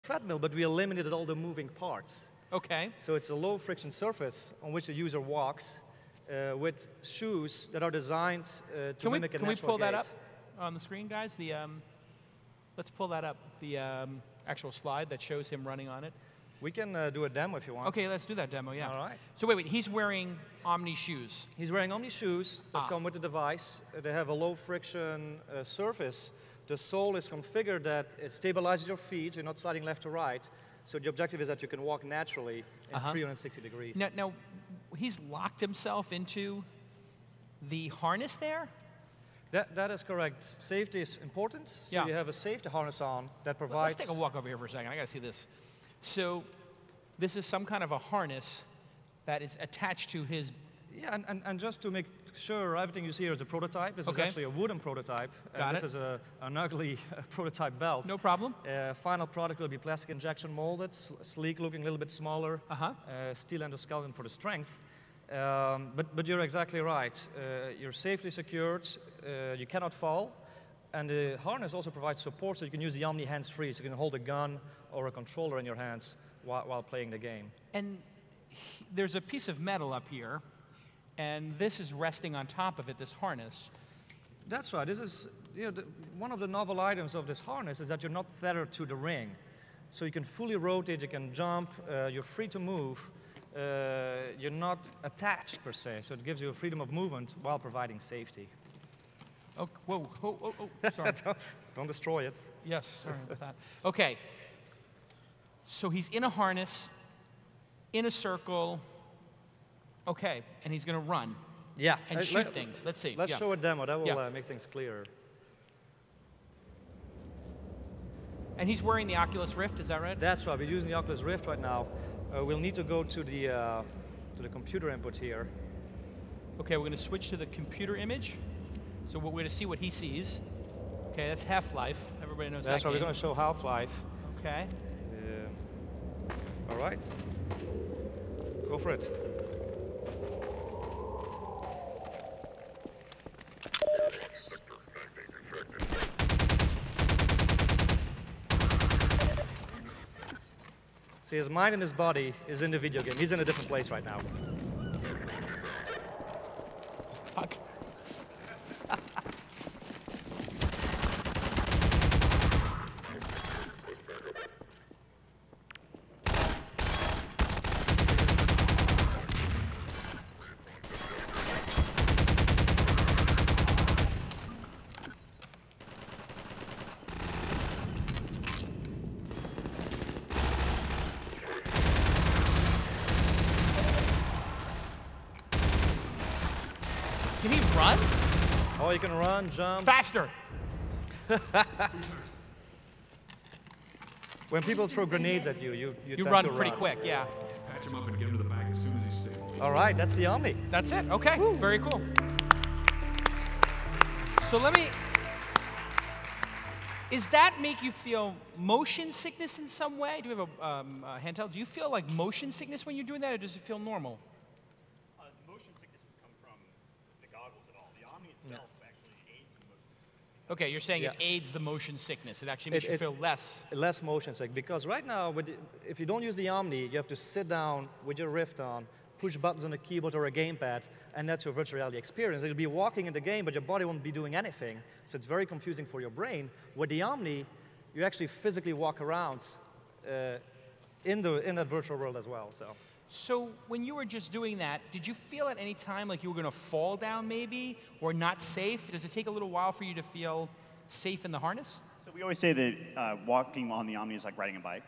treadmill, but we eliminated all the moving parts. Okay. So it's a low-friction surface on which the user walks with shoes that are designed to mimic a natural gait. Can we pull that up on the screen, guys? Let's pull that up, the actual slide that shows him running on it. We can do a demo if you want. Okay, let's do that demo, yeah. All right. So wait, he's wearing Omni shoes. He's wearing Omni shoes that come with the device. They have a low-friction surface. The sole is configured that it stabilizes your feet. You're not sliding left to right. So the objective is that you can walk naturally in 360 degrees. Now, he's locked himself into the harness there? That is correct. Safety is important. So you have a safety harness on that provides... Let's take a walk over here for a second. I got to see this. So this is some kind of a harness that is attached to his... Yeah, and just to make sure everything you see here is a prototype. This is actually a wooden prototype. This is an ugly prototype belt. No problem. Final product will be plastic injection molded, sleek looking, a little bit smaller. Steel endoskeleton for the strength. But you're exactly right. You're safely secured. You cannot fall. And the harness also provides support so you can use the Omni hands-free, so you can hold a gun or a controller in your hands while playing the game. And there's a piece of metal up here, and this is resting on top of it, this harness. That's right. This is one of the novel items of this harness is that you're not tethered to the ring. So you can fully rotate, you can jump, you're free to move. You're not attached, per se, so it gives you a freedom of movement while providing safety. Oh, whoa, sorry. Don't destroy it. Yes, sorry about that. Okay, so he's in a harness, in a circle, okay, and he's going to run. Yeah. And shoot things. Let's see. Let's show a demo. That will make things clearer. And he's wearing the Oculus Rift, is that right? That's right. We're using the Oculus Rift right now. We'll need to go to the computer input here. Okay, we're going to switch to the computer image. So we're going to see what he sees. Okay, that's Half-Life. Everybody knows that. That's right. We're going to show Half-Life. Okay. All right. Go for it. See, his mind and his body is in the video game. He's in a different place right now. Fuck. Can he run? Oh, you can run, jump. Faster. When people throw grenades at you, you tend run to pretty quick, yeah. Patch him up and get him to the back as soon as he's safe. All right, that's the Omni. That's it. Okay, very cool. So let me. Does that make you feel motion sickness in some way? Do you have a handheld? Do you feel like motion sickness when you're doing that, or does it feel normal? The motion sickness would come from the goggles at all. The Omni itself actually aids in motion sickness. Okay, you're saying it aids the motion sickness. It actually makes you feel less motion sick, because right now, if you don't use the Omni, you have to sit down with your Rift on, push buttons on a keyboard or a gamepad, and that's your virtual reality experience. You'll be walking in the game, but your body won't be doing anything, so it's very confusing for your brain. With the Omni, you actually physically walk around in that virtual world as well. So when you were just doing that, did you feel at any time like you were going to fall down maybe, or not safe? Does it take a little while for you to feel safe in the harness? So we always say that walking on the Omni is like riding a bike,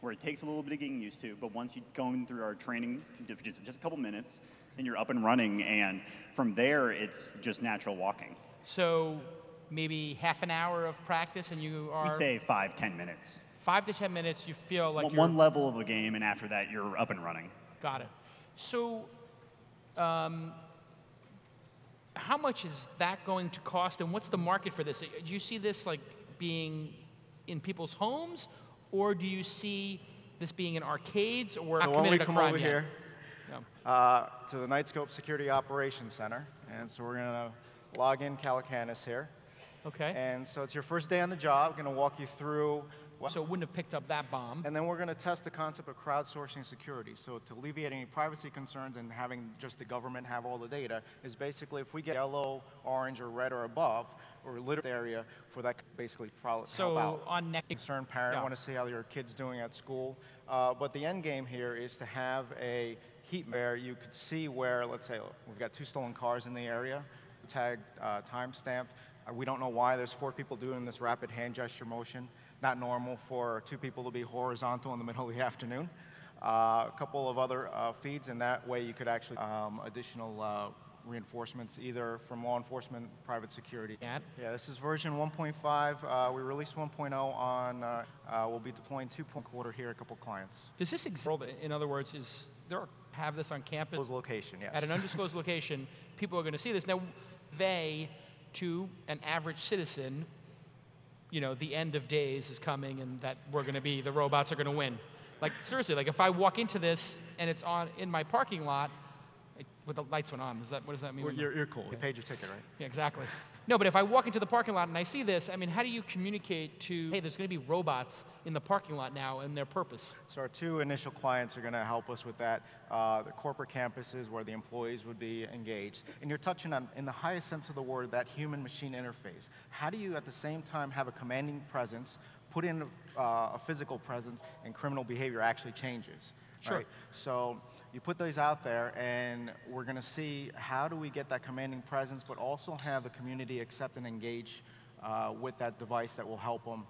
where it takes a little bit of getting used to, but once you go through our training, just a couple minutes, then you're up and running, and from there, it's just natural walking. So maybe half an hour of practice and you are... We say 5-10 minutes. 5 to 10 minutes, you feel like one level of the game, and after that, you're up and running. Got it. So how much is that going to cost, and what's the market for this? Do you see this like being in people's homes, or do you see this being in arcades, or so committed a come crime over yet? here to the Nightscope Security Operations Center, and so we're going to log in Calacanis here. Okay. And so it's your first day on the job. We're going to walk you through So it wouldn't have picked up that bomb. And then we're going to test the concept of crowdsourcing security. So to alleviate any privacy concerns and having just the government have all the data is basically if we get yellow, orange, or red or above, or littered area for that basically help out. On next Concerned parent, want to see how your kid's doing at school. But the end game here is to have a heat map where you could see where, let's say, we've got 2 stolen cars in the area, tagged, time-stamped. We don't know why there's 4 people doing this rapid hand gesture motion. Not normal for 2 people to be horizontal in the middle of the afternoon. A couple of other feeds, and that way you could actually additional reinforcements either from law enforcement, private security. Yeah, this is version 1.5. We released 1.0 on, we'll be deploying 2.25 here, a couple clients. Does this exist? In other words, is there have this on campus? Undisclosed location, yes. At an undisclosed location, people are going to see this. Now, to an average citizen, you know, the end of days is coming and that the robots are going to win. Like, seriously, like if I walk into this and it's on in my parking lot, with the lights went on, what does that mean? Well, you're cool. You paid your ticket, right? Yeah, exactly. No, but if I walk into the parking lot and I see this, I mean, how do you communicate to, hey, there's going to be robots in the parking lot now and their purpose? So our 2 initial clients are going to help us with that. The corporate campuses where the employees would be engaged. And you're touching on, in the highest sense of the word, that human-machine interface. How do you, at the same time, have a commanding presence, put in a physical presence, and criminal behavior actually changes? Sure. Right? So you put those out there, and we're going to see how do we get that commanding presence, but also have the community accept and engage with that device that will help them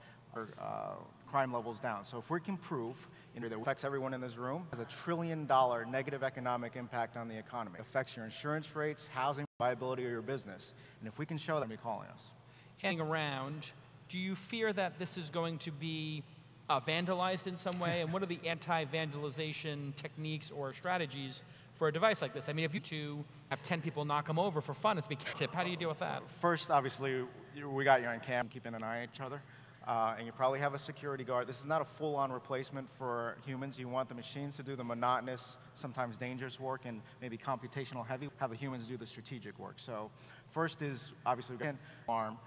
crime levels down. So if we can prove that it affects everyone in this room, has $1 trillion negative economic impact on the economy. It affects your insurance rates, housing, viability of your business. And if we can show that, they'll be calling us. Hanging around, do you fear that this is going to be vandalized in some way? And what are the anti-vandalization techniques or strategies for a device like this? I mean, if you have 10 people knock them over for fun, it's a big tip. How do you deal with that? First, obviously, we got you on cam, keeping an eye on each other. And you probably have a security guard. This is not a full-on replacement for humans. You want the machines to do the monotonous, sometimes dangerous work, and maybe computational heavy. Have the humans do the strategic work. So first is, obviously, arm.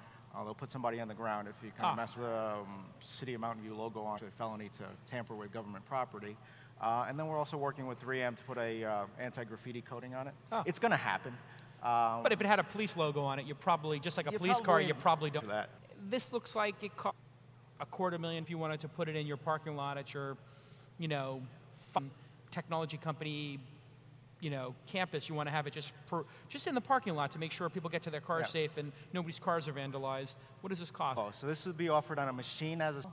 They'll put somebody on the ground if you kind of mess with the City of Mountain View logo on a felony to tamper with government property. And then we're also working with 3M to put a anti-graffiti coating on it. It's going to happen. But if it had a police logo on it, you probably, just like a police car, you probably don't. That. This looks like it cost $250,000 if you wanted to put it in your parking lot at your, you know, technology company, you know, campus. You want to have it just in the parking lot to make sure people get to their cars safe and nobody's cars are vandalized. What does this cost? So this would be offered on a machine as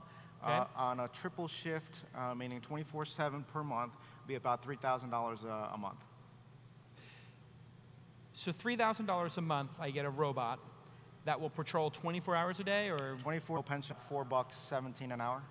on a triple shift, meaning 24/7 per month, be about $3,000 a month. So $3,000 a month, I get a robot that will patrol 24 hours a day, or 24 pension, $4, $17 an hour.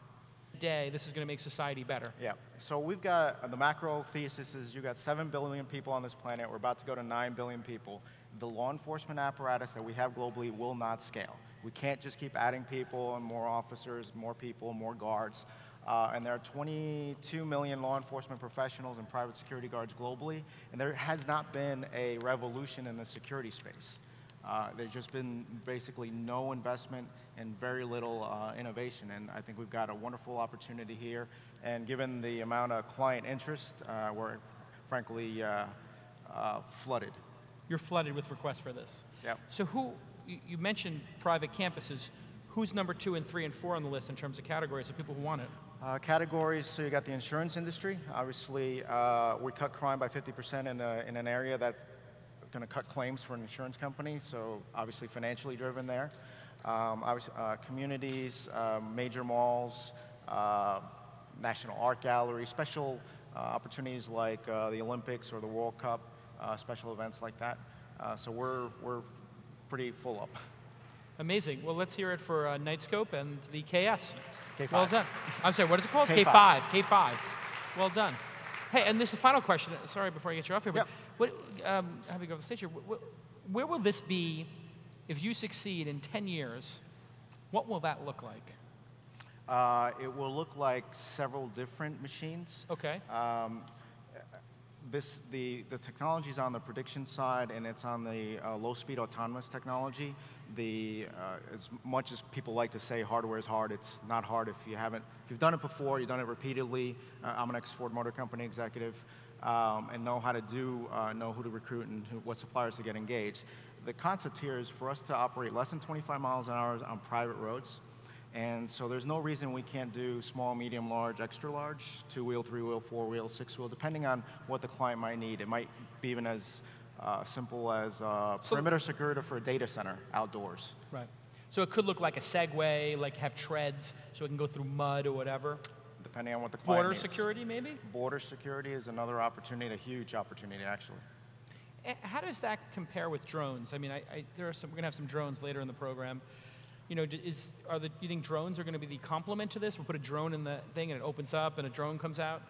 Day, this is going to make society better. Yeah. So we've got the macro thesis is you got 7 billion people on this planet. We're about to go to 9 billion people. The law enforcement apparatus that we have globally will not scale. We can't just keep adding people and more officers, more people, more guards. And there are 22 million law enforcement professionals and private security guards globally, and there has not been a revolution in the security space. There's just been basically no investment and very little innovation, and I think we've got a wonderful opportunity here. And given the amount of client interest, we're frankly flooded. You're flooded with requests for this. Yep. So you mentioned private campuses. Who's number 2 and 3 and 4 on the list in terms of categories of people who want it? Categories, so you got the insurance industry. Obviously, we cut crime by 50% in an area that's going to cut claims for an insurance company, so obviously financially driven there. Communities, major malls, National Art Gallery, special opportunities like the Olympics or the World Cup, special events like that. So we're pretty full up. Amazing. Well, let's hear it for Nightscope and the KS. K5. Well done. I'm sorry, what is it called? K5. K5. Well done. Hey, and this is the final question. Sorry, before I get you off here, but have you go to the stage here. Where will this be if you succeed in 10 years? What will that look like? It will look like several different machines. Okay. The technology is on the prediction side, and it's on the low-speed autonomous technology. as much as people like to say hardware is hard, it's not hard if you've done it before, you've done it repeatedly. I'm an ex-Ford Motor Company executive, and know how to know who to recruit and what suppliers to get engaged. The concept here is for us to operate less than 25 miles an hour on private roads. And so there's no reason we can't do small, medium, large, extra large, 2-wheel, 3-wheel, 4-wheel, 6-wheel, depending on what the client might need. It might be even as simple as perimeter security for a data center outdoors. Right. So it could look like a Segway, like have treads, so it can go through mud or whatever. Depending on what the client needs. Border security, maybe? Border security is another opportunity, a huge opportunity, actually. How does that compare with drones? I mean, we're going to have some drones later in the program. You know, do you think drones are going to be the complement to this? We'll put a drone in the thing and it opens up and a drone comes out?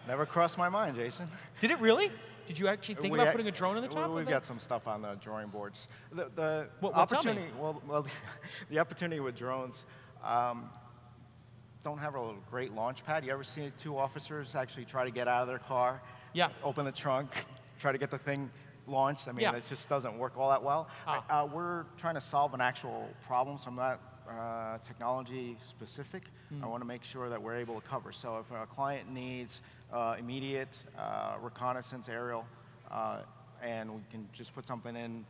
Never crossed my mind, Jason. Did it really? Did you actually think about putting a drone in the top? We've got some stuff on the drawing boards. The opportunity, the opportunity with drones don't have a great launch pad. You ever see 2 officers actually try to get out of their car? Yeah. Open the trunk, try to get the thing launched. I mean, it just doesn't work all that well. We're trying to solve an actual problem, so I'm not technology specific. I want to make sure that we're able to cover. So if a client needs immediate reconnaissance aerial, and we can just put something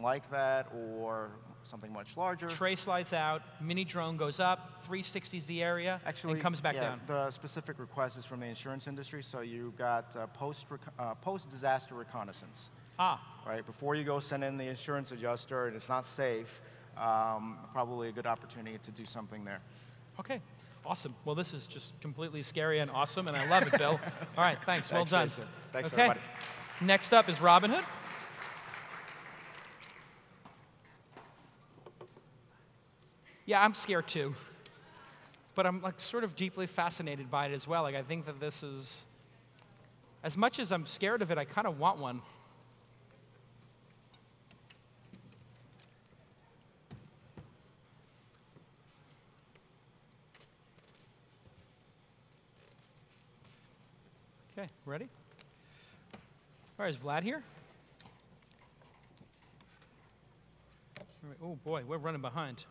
like that, or something much larger. Tray slides out, mini drone goes up, 360s the area, and comes back down. The specific request is from the insurance industry, so you've got post-disaster reconnaissance. Right, before you go send in the insurance adjuster and it's not safe, probably a good opportunity to do something there. Okay, awesome. Well, this is just completely scary and awesome, and I love it, Bill. All right, thanks. Well done. Jason. Thanks, everybody. Next up is Robinhood. Yeah, I'm scared too, but I'm like sort of deeply fascinated by it as well. Like I think that this is, as much as I'm scared of it, I kind of want one. Okay, ready? All right, is Vlad here? All right, oh boy, we're running behind.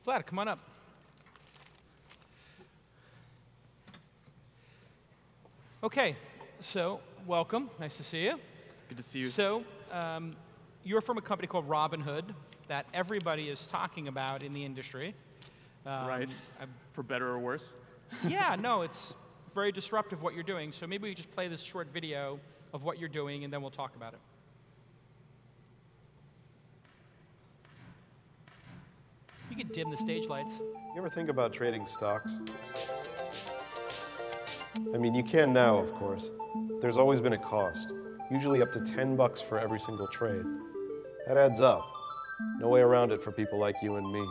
Vlad, come on up. Okay, so welcome. Nice to see you. Good to see you. So you're from a company called Robinhood that everybody is talking about in the industry. Right, for better or worse. Yeah, no, it's very disruptive what you're doing. So maybe we just play this short video of what you're doing, and then we'll talk about it. You can dim the stage lights. You ever think about trading stocks? I mean, you can now, of course. There's always been a cost, usually up to $10 for every single trade. That adds up. No way around it for people like you and me.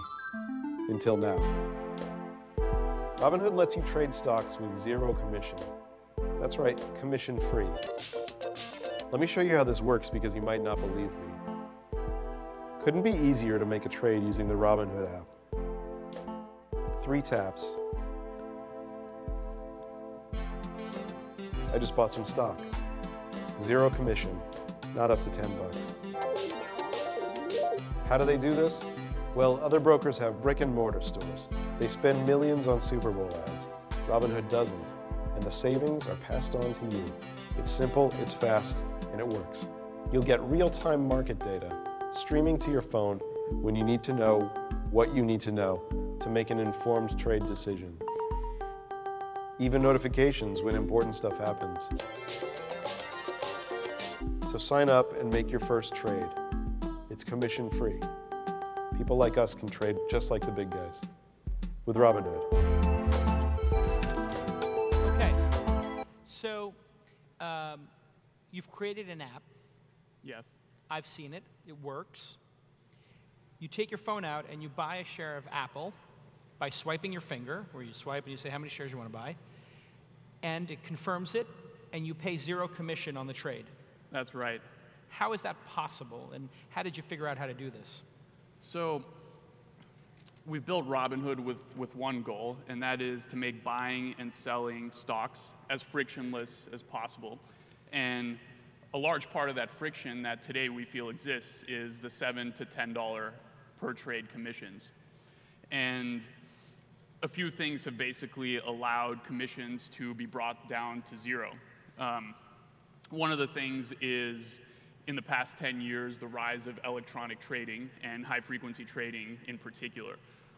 Until now. Robinhood lets you trade stocks with 0 commission. That's right, commission-free. Let me show you how this works because you might not believe me. Couldn't be easier to make a trade using the Robinhood app. 3 taps. I just bought some stock. 0 commission, not up to $10. How do they do this? Well, other brokers have brick-and-mortar stores. They spend millions on Super Bowl ads. Robinhood doesn't, and the savings are passed on to you. It's simple, it's fast, and it works. You'll get real-time market data streaming to your phone when you need to know what you need to know to make an informed trade decision. Even notifications when important stuff happens. So sign up and make your first trade. It's commission-free. People like us can trade just like the big guys with Robinhood. Okay, so you've created an app. Yes. I've seen it. It works. You take your phone out and you buy a share of Apple by swiping your finger, where you swipe and you say how many shares you want to buy, and it confirms it, and you pay 0 commission on the trade. That's right. How is that possible, and how did you figure out how to do this? So we've built Robinhood with one goal, and that is to make buying and selling stocks as frictionless as possible. And a large part of that friction that today we feel exists is the $7 to $10 per trade commissions. And a few things have basically allowed commissions to be brought down to zero. One of the things is, in the past 10 years, the rise of electronic trading and high-frequency trading in particular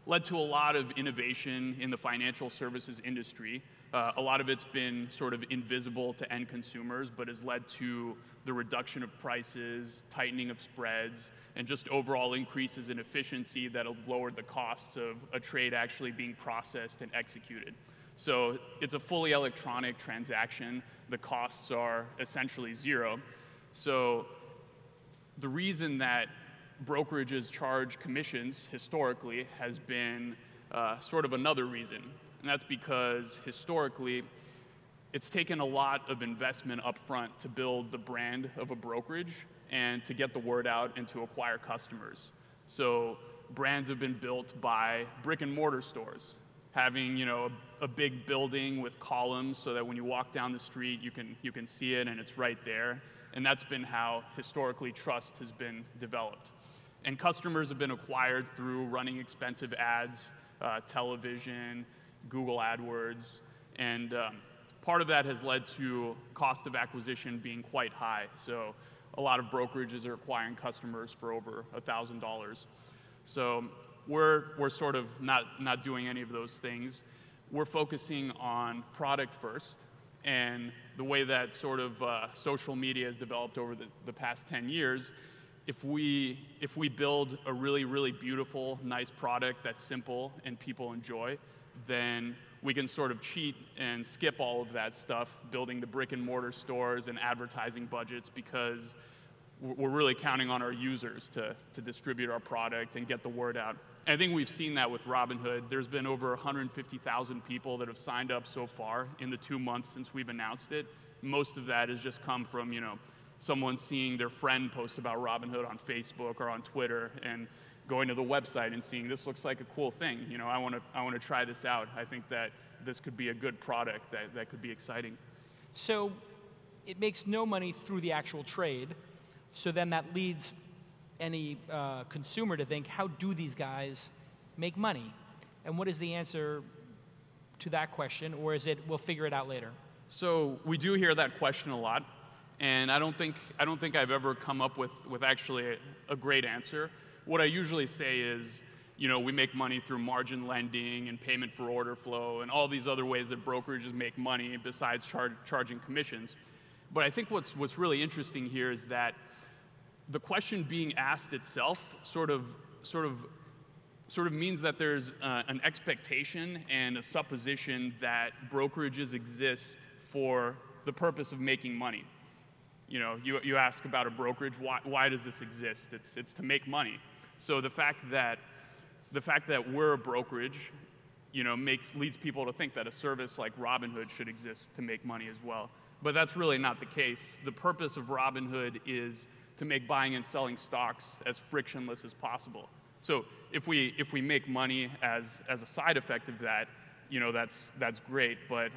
led to a lot of innovation in the financial services industry. A lot of it's been sort of invisible to end consumers, but has led to the reduction of prices, tightening of spreads, and just overall increases in efficiency that have lowered the costs of a trade actually being processed and executed. So it's a fully electronic transaction. The costs are essentially zero. So the reason that brokerages charge commissions historically has been sort of another reason. And that's because historically, it's taken a lot of investment up front to build the brand of a brokerage and to get the word out and to acquire customers. So brands have been built by brick and mortar stores, having a big building with columns so that when you walk down the street, you can see it and it's right there. And that's been how historically trust has been developed. And customers have been acquired through running expensive ads, television, Google AdWords, and part of that has led to cost of acquisition being quite high. So a lot of brokerages are acquiring customers for over $1,000. So we're sort of not doing any of those things. We're focusing on product first, and the way that sort of social media has developed over the past 10 years, if we build a really, really beautiful, nice product that's simple and people enjoy, then we can sort of cheat and skip all of that stuff, building the brick and mortar stores and advertising budgets, because we're really counting on our users to distribute our product and get the word out. And I think we've seen that with Robinhood. There's been over 150,000 people that have signed up so far in the 2 months since we've announced it. Most of that has just come from, someone seeing their friend post about Robinhood on Facebook or on Twitter and going to the website and seeing this looks like a cool thing. I want to try this out. I think that this could be a good product that could be exciting. So it makes no money through the actual trade. So then that leads any consumer to think, how do these guys make money? And what is the answer to that question? Or is it, we'll figure it out later? So we do hear that question a lot. And I don't think I've ever come up with actually a great answer. What I usually say is, we make money through margin lending and payment for order flow and all these other ways that brokerages make money besides charging commissions. But I think what's really interesting here is that the question being asked itself sort of means that there's an expectation and a supposition that brokerages exist for the purpose of making money. You ask about a brokerage, why does this exist? It's to make money. So the fact that we're a brokerage, leads people to think that a service like Robinhood should exist to make money as well. But that's really not the case. The purpose of Robinhood is to make buying and selling stocks as frictionless as possible. So if we make money as a side effect of that, that's great, but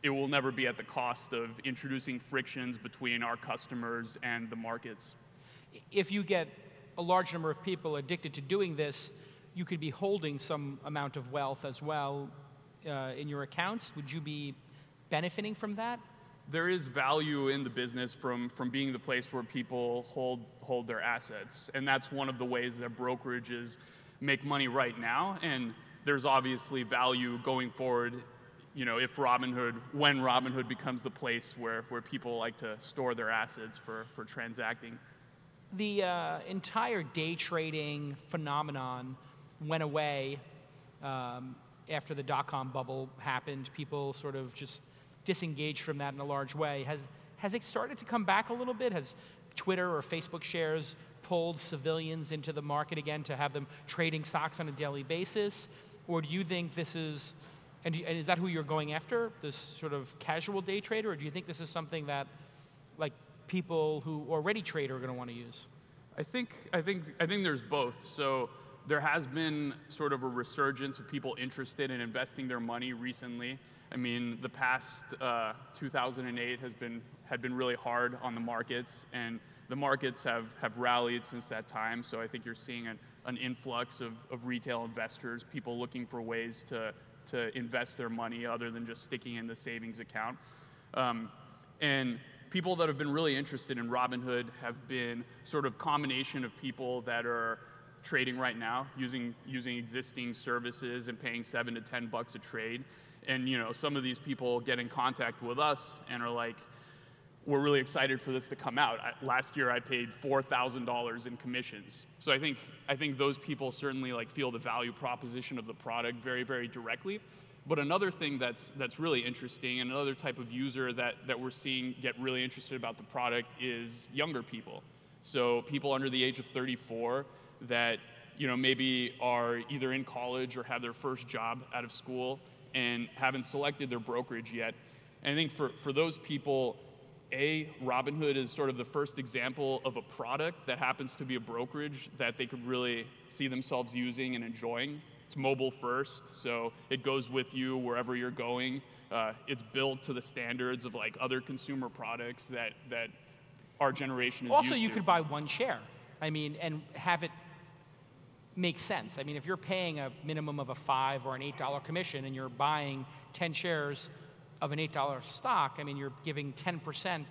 it will never be at the cost of introducing frictions between our customers and the markets. If you get a large number of people addicted to doing this, you could be holding some amount of wealth as well in your accounts. Would you be benefiting from that? There is value in the business from being the place where people hold their assets. And that's one of the ways that brokerages make money right now. And there's obviously value going forward, when Robinhood becomes the place where people like to store their assets for transacting. The entire day trading phenomenon went away after the dot-com bubble happened. People sort of just disengaged from that in a large way. Has it started to come back a little bit? Has Twitter or Facebook shares pulled civilians into the market again to have them trading stocks on a daily basis? Or do you think this is, and is that who you're going after, this sort of casual day trader? Or do you think this is something that, like, people who already trade are going to want to use? I think there's both. So there has been sort of a resurgence of people interested in investing their money recently. I mean, the past 2008 has been had been really hard on the markets, and the markets have rallied since that time. So I think you're seeing an influx of retail investors, people looking for ways to invest their money other than just sticking in the savings account. And people that have been really interested in Robinhood have been sort of combination of people that are trading right now, using existing services and paying $7 to $10 a trade. And some of these people get in contact with us and are like, we're really excited for this to come out. Last year I paid $4,000 in commissions. So I think those people certainly feel the value proposition of the product very, very directly. But another thing that's really interesting, and another type of user that we're seeing get really interested about the product is younger people. So people under the age of 34 that maybe are either in college or have their first job out of school and haven't selected their brokerage yet. And I think for those people, Robinhood is sort of the first example of a product that happens to be a brokerage that they could really see themselves using and enjoying. It's mobile first, so it goes with you wherever you're going. It's built to the standards of other consumer products that our generation is used to. Also, you could buy one share, and have it make sense. If you're paying a minimum of a $5 or an $8 commission and you're buying 10 shares of an $8 stock, you're giving 10%.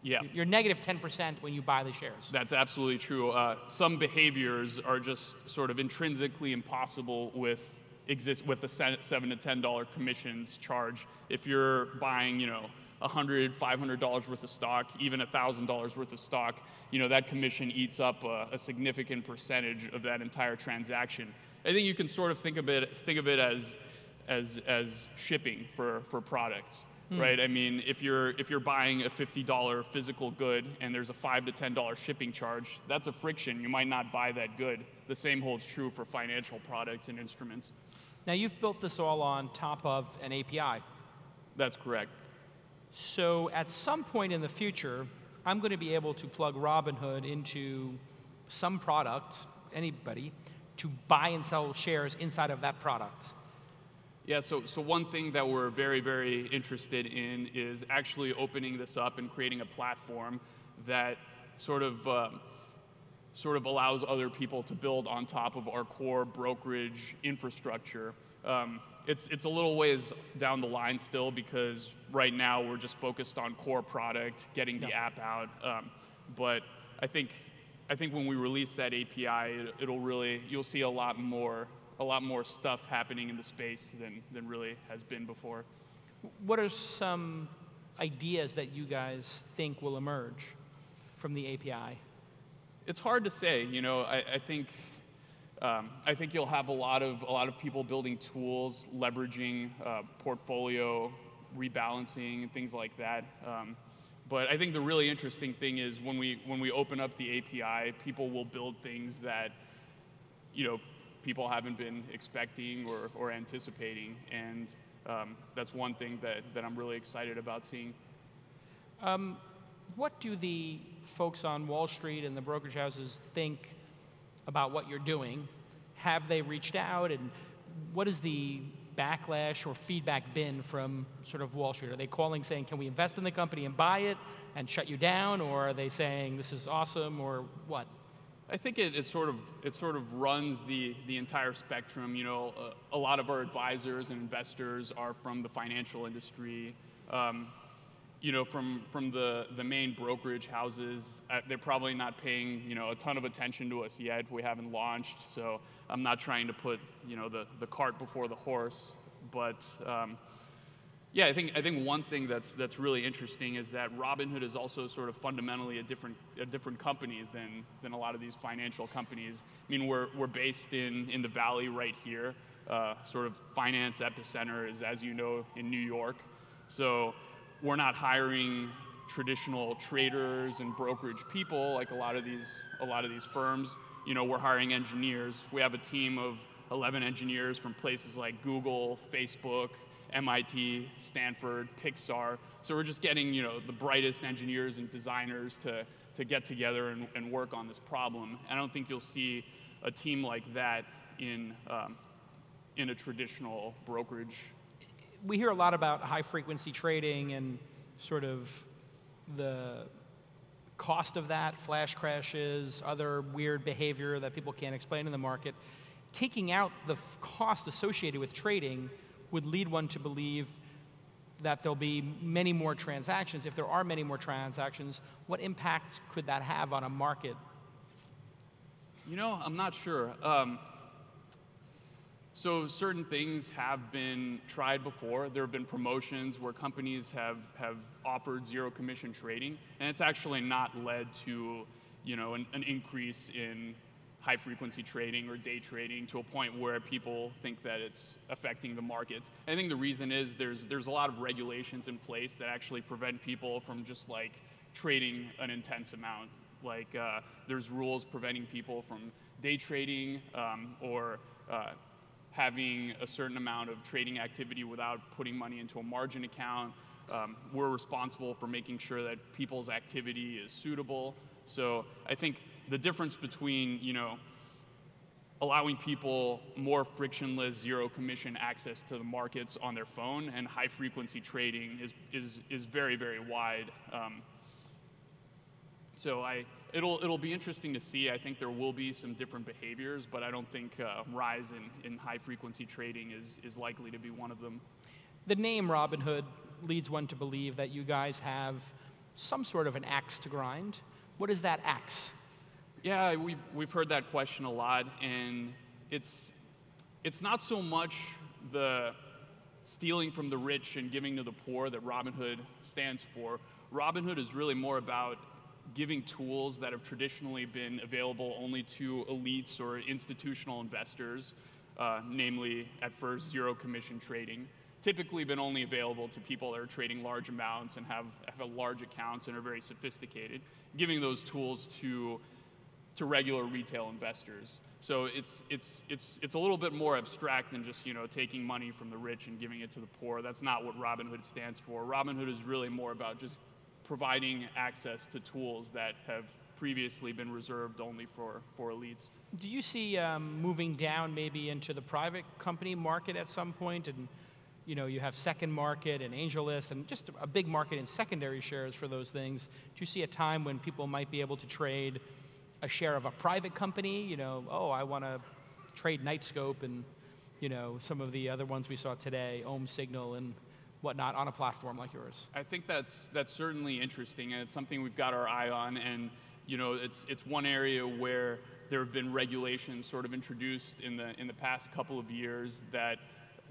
Yeah. You're negative 10% when you buy the shares. That's absolutely true. Some behaviors are just sort of intrinsically impossible with the $7 to $10 commissions charge. If you're buying, $100, $500 worth of stock, even $1,000 worth of stock, that commission eats up a significant percentage of that entire transaction. I think you can sort of think of it as shipping for products. Right? If you're buying a $50 physical good and there's a $5 to $10 shipping charge, that's a friction. You might not buy that good. The same holds true for financial products and instruments. Now, you've built this all on top of an API. That's correct. So at some point in the future, I'm going to be able to plug Robinhood into some product, anybody, to buy and sell shares inside of that product. Yeah, so one thing that we're very, very interested in is actually opening this up and creating a platform that sort of allows other people to build on top of our core brokerage infrastructure. It's a little ways down the line still, because right now we're just focused on core product, getting the app out. But I think when we release that API, you'll see a lot more stuff happening in the space than really has been before. What are some ideas that you guys think will emerge from the API? It's hard to say. I think you'll have a lot of people building tools, leveraging portfolio rebalancing and things like that. But I think the really interesting thing is when we open up the API, people will build things that people haven't been expecting or anticipating, and that's one thing that I'm really excited about seeing. What do the folks on Wall Street and the brokerage houses think about what you're doing? Have they reached out, and what has the backlash or feedback been from sort of Wall Street? Are they calling saying, can we invest in the company and buy it and shut you down, or are they saying this is awesome, or what? I think it sort of runs the entire spectrum. A lot of our advisors and investors are from the financial industry. From the main brokerage houses, they're probably not paying a ton of attention to us yet. We haven't launched, so I'm not trying to put the cart before the horse. But yeah, I think one thing that's really interesting is that Robinhood is also sort of fundamentally a different company than a lot of these financial companies. We're based in the Valley right here, sort of finance epicenter is, as you know, in New York. So we're not hiring traditional traders and brokerage people like a lot of these firms. We're hiring engineers. We have a team of 11 engineers from places like Google, Facebook, MIT, Stanford, Pixar. So we're just getting the brightest engineers and designers to get together and work on this problem. I don't think you'll see a team like that in a traditional brokerage. We hear a lot about high frequency trading and sort of the cost of that, flash crashes, other weird behavior that people can't explain in the market, taking out the cost associated with trading would lead one to believe that there'll be many more transactions. If there are many more transactions, what impact could that have on a market? You know, I'm not sure. So certain things have been tried before. There have been promotions where companies have offered zero commission trading, and it's actually not led to, you know, an increase in high frequency trading or day trading to a point where people think that it's affecting the markets. I think the reason is there's a lot of regulations in place that actually prevent people from just like trading an intense amount. Like there's rules preventing people from day trading or having a certain amount of trading activity without putting money into a margin account. We're responsible for making sure that people's activity is suitable. So I think the difference between, you know, allowing people more frictionless, zero commission access to the markets on their phone and high frequency trading is very, very wide. So it'll be interesting to see. I think there will be some different behaviors, but I don't think rise in high frequency trading is likely to be one of them. The name Robinhood leads one to believe that you guys have some sort of an axe to grind. What is that axe? Yeah, we've heard that question a lot, and it's not so much the stealing from the rich and giving to the poor that Robinhood stands for. Robinhood is really more about giving tools that have traditionally been available only to elites or institutional investors, namely, at first, zero commission trading. Typically been only available to people that are trading large amounts and have large accounts and are very sophisticated, giving those tools to regular retail investors. So it's a little bit more abstract than just, you know, taking money from the rich and giving it to the poor. That's not what Robinhood stands for. Robinhood is really more about just providing access to tools that have previously been reserved only for elites. Do you see moving down maybe into the private company market at some point? And you know, you have second market and AngelList and just a big market in secondary shares for those things. Do you see a time when people might be able to trade a share of a private company? You know, oh, I want to trade Nightscope and, you know, some of the other ones we saw today, Signal and whatnot, on a platform like yours. I think that's certainly interesting, and it's something we've got our eye on. And you know, it's one area where there have been regulations sort of introduced in the past couple of years that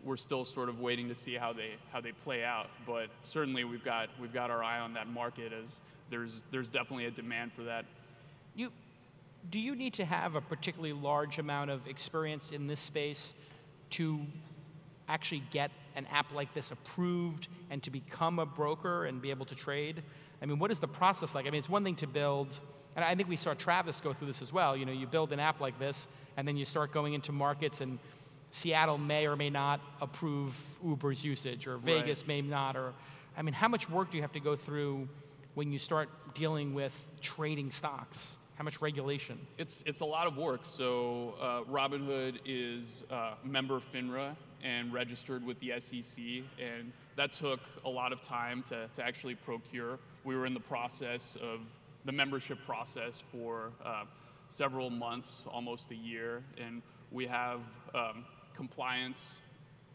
we're still sort of waiting to see how they play out. But certainly we've got our eye on that market, as there's definitely a demand for that. Do you need to have a particularly large amount of experience in this space to actually get an app like this approved and to become a broker and be able to trade? I mean, what is the process like? I mean, it's one thing to build, and I think we saw Travis go through this as well. You know, you build an app like this, and then you start going into markets, and Seattle may or may not approve Uber's usage, or Vegas may not, or, I mean, how much work do you have to go through when you start dealing with trading stocks? How much regulation? It's a lot of work. So Robinhood is member FINRA and registered with the SEC, and that took a lot of time to actually procure. We were in the process of the membership process for several months, almost a year, and we have compliance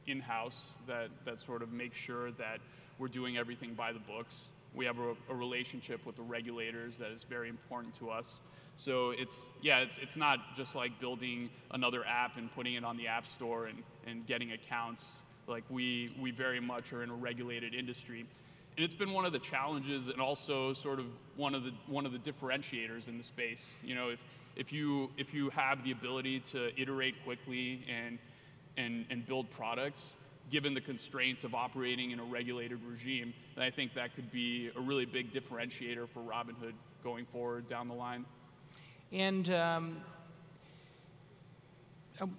in-house that sort of makes sure that we're doing everything by the books. We have a relationship with the regulators that is very important to us. So it's not just like building another app and putting it on the App Store and getting accounts. Like we very much are in a regulated industry. And it's been one of the challenges, and also sort of one of the differentiators in the space. You know, if you have the ability to iterate quickly and build products, given the constraints of operating in a regulated regime, then I think that could be a really big differentiator for Robinhood going forward down the line. And I'm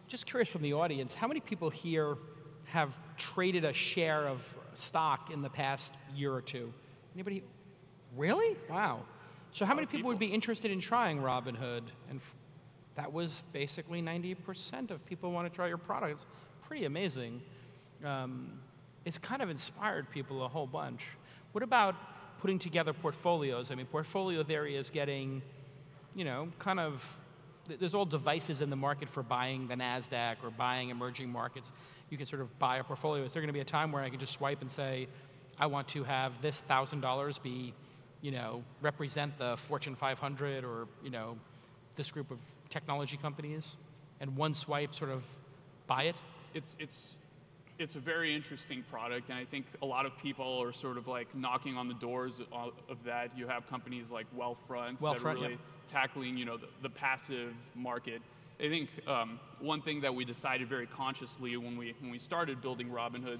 just curious from the audience, how many people here have traded a share of stock in the past year or two? Anybody? Really? Wow. So how many people would be interested in trying Robinhood? And that was basically 90% of people want to try your product. It's pretty amazing. It's kind of inspired people a whole bunch. What about putting together portfolios. I mean, portfolio theory is getting, you know, kind of, there's all devices in the market for buying the NASDAQ or buying emerging markets. You can sort of buy a portfolio. Is there going to be a time where I can just swipe and say, I want to have this $1,000 be, you know, represent the Fortune 500 or, you know, this group of technology companies, and one swipe sort of buy it? It's a very interesting product, and I think a lot of people are sort of like knocking on the doors of that. You have companies like Wealthfront that are really tackling, you know, the passive market. I think one thing that we decided very consciously when we started building Robinhood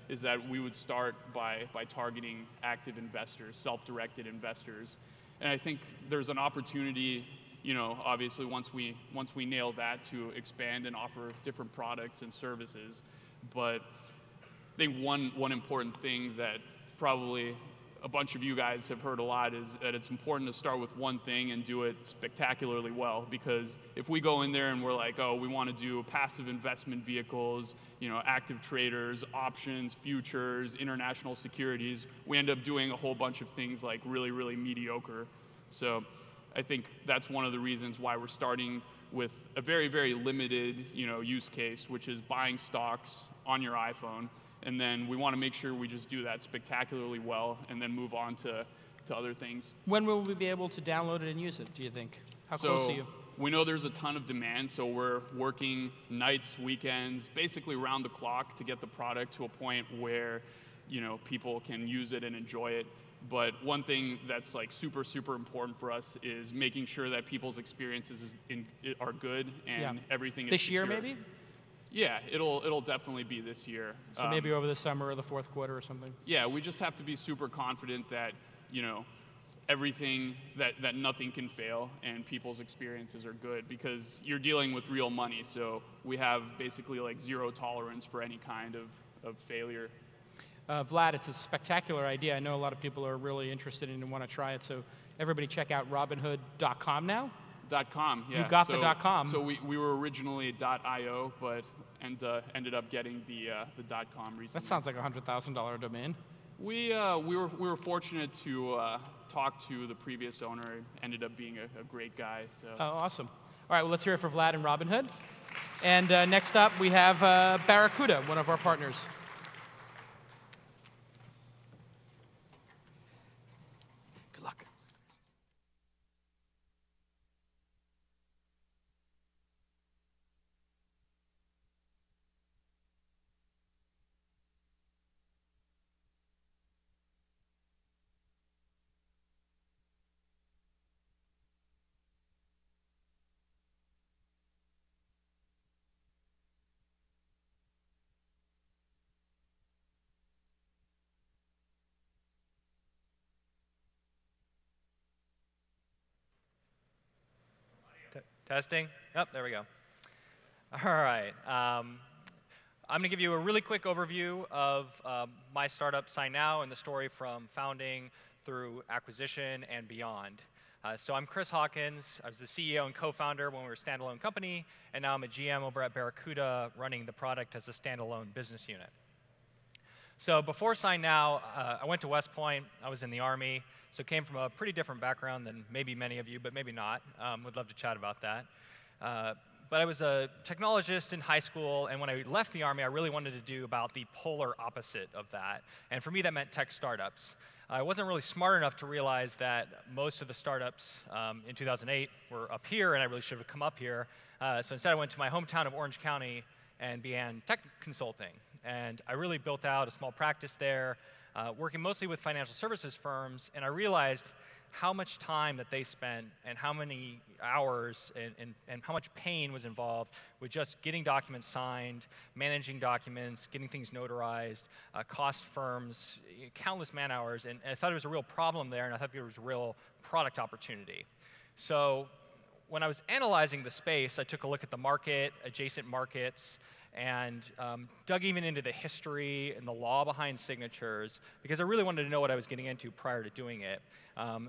is that we would start by targeting active investors, self-directed investors, and I think there's an opportunity, you know, obviously once we nail that, to expand and offer different products and services. But I think one important thing that probably a bunch of you guys have heard a lot is that it's important to start with one thing and do it spectacularly well. Because if we go in there and we're like, oh, we want to do passive investment vehicles, you know, active traders, options, futures, international securities, we end up doing a whole bunch of things like really, really mediocre. So I think that's one of the reasons why we're starting with a very, very limited, you know, use case, which is buying stocks on your iPhone. And then we want to make sure we just do that spectacularly well and then move on to other things. When will we be able to download it and use it, do you think? How close are you? We know there's a ton of demand, so we're working nights, weekends, basically around the clock to get the product to a point where, you know, people can use it and enjoy it. But one thing that's like super, super important for us is making sure that people's experiences are good and everything is this year, secure. maybe? Yeah, it'll definitely be this year. So maybe over the summer or the fourth quarter or something? Yeah, we just have to be super confident that, you know, everything, that nothing can fail and people's experiences are good, because you're dealing with real money. So we have basically like zero tolerance for any kind of failure. Vlad, it's a spectacular idea. I know a lot of people are really interested in and want to try it. So everybody check out Robinhood.com now. .com, yeah. You got the .com. So we were originally .io, but ended up getting the .com recently. That sounds like a $100,000 domain. We were fortunate to talk to the previous owner. Ended up being a great guy. So. Oh, awesome. All right, well, let's hear it for Vlad and Robinhood. And next up, we have Barracuda, one of our partners. Good luck. Testing? Oh, there we go. All right. I'm going to give you a really quick overview of my startup, SignNow, and the story from founding through acquisition and beyond. So I'm Chris Hawkins. I was the CEO and co-founder when we were a standalone company, and now I'm a GM over at Barracuda, running the product as a standalone business unit. So before SignNow, I went to West Point. I was in the Army. So came from a pretty different background than maybe many of you, but maybe not. Would love to chat about that. But I was a technologist in high school, and when I left the Army, I really wanted to do about the polar opposite of that. And for me, that meant tech startups. I wasn't really smart enough to realize that most of the startups in 2008 were up here, and I really should have come up here. So instead, I went to my hometown of Orange County and began tech consulting. And I really built out a small practice there, working mostly with financial services firms, and I realized how much time that they spent and how many hours and how much pain was involved with just getting documents signed, managing documents, getting things notarized, cost firms, countless man hours, and I thought there was a real problem there, and I thought there was a real product opportunity. So when I was analyzing the space, I took a look at the market, adjacent markets, and dug even into the history and the law behind signatures, because I really wanted to know what I was getting into prior to doing it.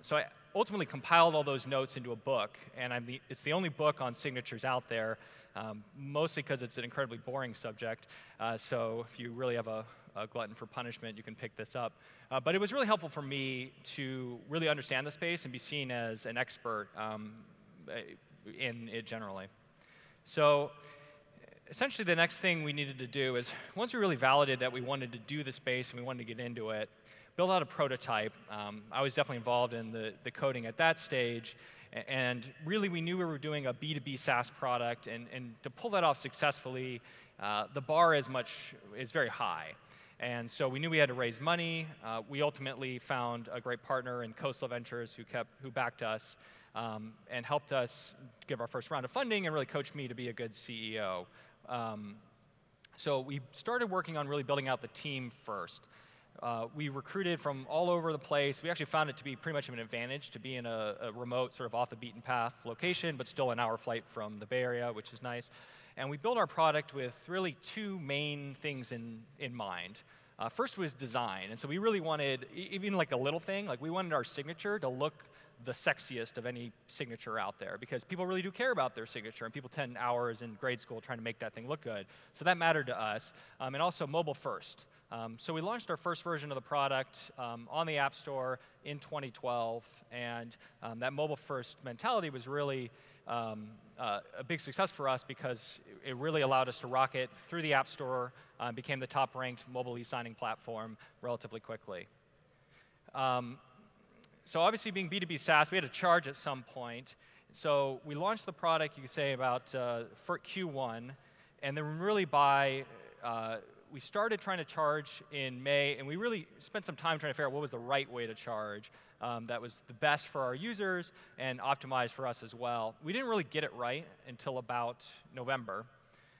So I ultimately compiled all those notes into a book, and it's the only book on signatures out there, mostly because it's an incredibly boring subject. So if you really have a a glutton for punishment, you can pick this up. But it was really helpful for me to really understand the space and be seen as an expert in it generally. So essentially, the next thing we needed to do is, once we really validated that we wanted to do the space and we wanted to get into it, build out a prototype. I was definitely involved in the coding at that stage. And really, we knew we were doing a B2B SaaS product. And to pull that off successfully, the bar is very high. And so we knew we had to raise money. We ultimately found a great partner in Coastal Ventures who backed us and helped us give our first round of funding and really coached me to be a good CEO. So we started working on really building out the team first. We recruited from all over the place. We actually found it to be pretty much of an advantage to be in a remote, sort of off the beaten path location, but still an hour flight from the Bay Area, which is nice. And we built our product with really two main things in mind. First was design. And so we really wanted, even like a little thing, like we wanted our signature to look the sexiest of any signature out there, because people really do care about their signature, and people spend hours in grade school trying to make that thing look good. So that mattered to us. And also mobile first. So we launched our first version of the product on the App Store in 2012, and that mobile-first mentality was really a big success for us because it really allowed us to rocket through the App Store, became the top-ranked mobile e-signing platform relatively quickly. So obviously, being B2B SaaS, we had to charge at some point. So we launched the product, you could say, about for Q1, and then really we started trying to charge in May, and we really spent some time trying to figure out what was the right way to charge that was the best for our users and optimized for us as well. We didn't really get it right until about November.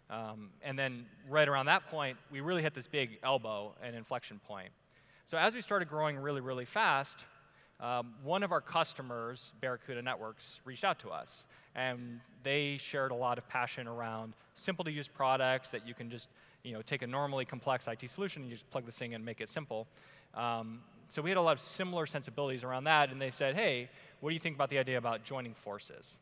And then right around that point, we really hit this big elbow and inflection point. So as we started growing really, really fast, one of our customers, Barracuda Networks, reached out to us. And they shared a lot of passion around simple-to-use products that you can just take a normally complex IT solution and you just plug this thing in and make it simple. So we had a lot of similar sensibilities around that, and they said, hey, what do you think about the idea about joining forces?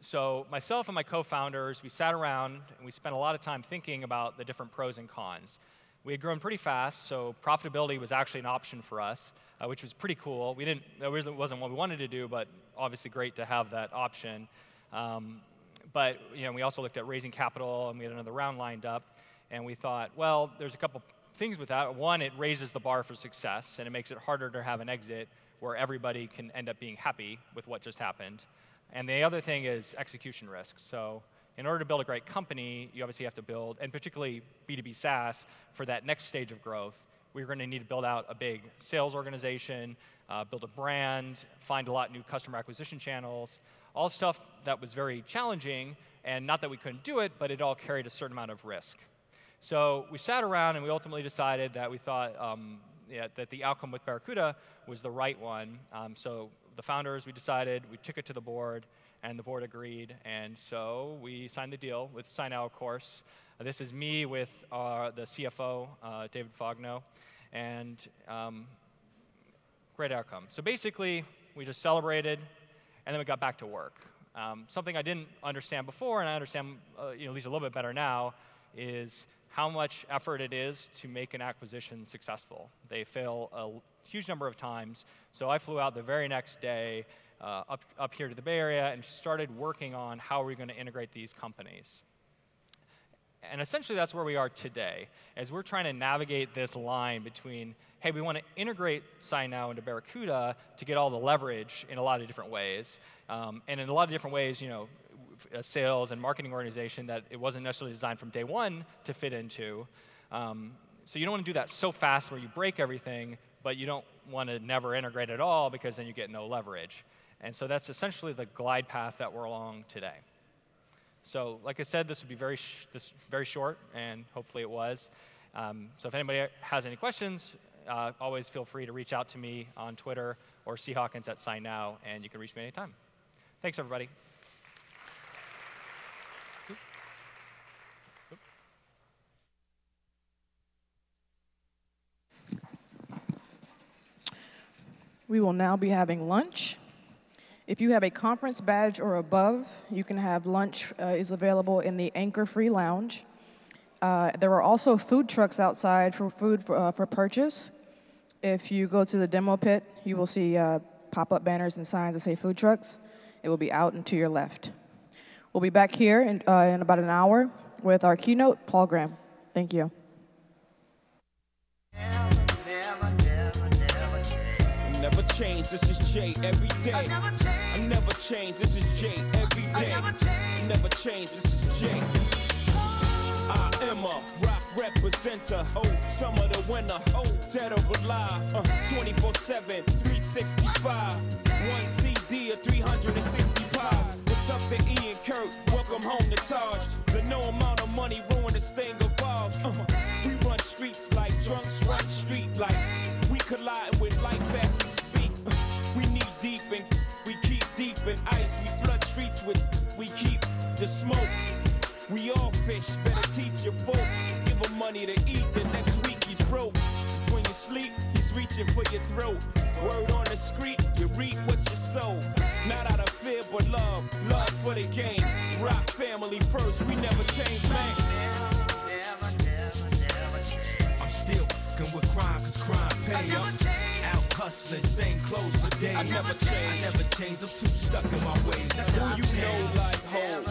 So myself and my co-founders, we sat around and we spent a lot of time thinking about the different pros and cons. We had grown pretty fast, so profitability was actually an option for us, which was pretty cool. That wasn't what we wanted to do, but obviously great to have that option. But we also looked at raising capital, and we had another round lined up, and we thought, well, there's a couple things with that. One, it raises the bar for success, and it makes it harder to have an exit where everybody can end up being happy with what just happened. And the other thing is execution risk. So in order to build a great company, you obviously have to build, and particularly B2B SaaS, for that next stage of growth, we're going to need to build out a big sales organization, build a brand, find a lot of new customer acquisition channels, all stuff that was very challenging, and not that we couldn't do it, but it all carried a certain amount of risk. So we sat around and we ultimately decided that we thought that the outcome with Barracuda was the right one. So the founders, we decided, we took it to the board, and the board agreed, and so we signed the deal with SignNow, of course. This is me with the CFO, David Fogno, and great outcome. So basically, we just celebrated, and then we got back to work. Something I didn't understand before, and I understand at least a little bit better now, is how much effort it is to make an acquisition successful. They fail a huge number of times, so I flew out the very next day up here to the Bay Area and started working on how are we going to integrate these companies. And essentially, that's where we are today, as we're trying to navigate this line between, hey, we want to integrate SignNow into Barracuda to get all the leverage in a lot of different ways. And in a lot of different ways, a sales and marketing organization that it wasn't necessarily designed from day one to fit into. So you don't want to do that so fast where you break everything, but you don't want to never integrate at all because then you get no leverage. And so that's essentially the glide path that we're along today. So like I said, this would be very short, and hopefully it was. So if anybody has any questions, always feel free to reach out to me on Twitter or chawkins at SignNow, and you can reach me anytime. Thanks, everybody. We will now be having lunch. If you have a conference badge or above, you can have lunch is available in the Anchor Free Lounge. There are also food trucks outside for food for purchase. If you go to the demo pit, you will see pop-up banners and signs that say food trucks. It will be out and to your left. We'll be back here in about an hour with our keynote, Paul Graham. Thank you. Never change, this is Jay every day. I never change, this is Jay every day. Never change, this is Jay. I am a rock representer, some of the winner, dead or alive, 24/7, 365, one CD of 360 pies. What's up to Ian Kurt? Welcome home to Taj. The no amount of money ruin this thing of ours. We run streets like drunks run street lights. We collide with life as we speak. We knee deep and we keep deep in ice. We flood streets with, we keep the smoke. We all fish, better teach your folk. Give him money to eat, the next week he's broke. Just when you sleep, he's reaching for your throat. Word on the street, you reap what you sow. Not out of fear, but love for the game. Rock family first, we never change, man. I'm still fucking with crime, cause crime pays us. Out hustling, same clothes for days. I never change, I'm too stuck in my ways. You know like hoes.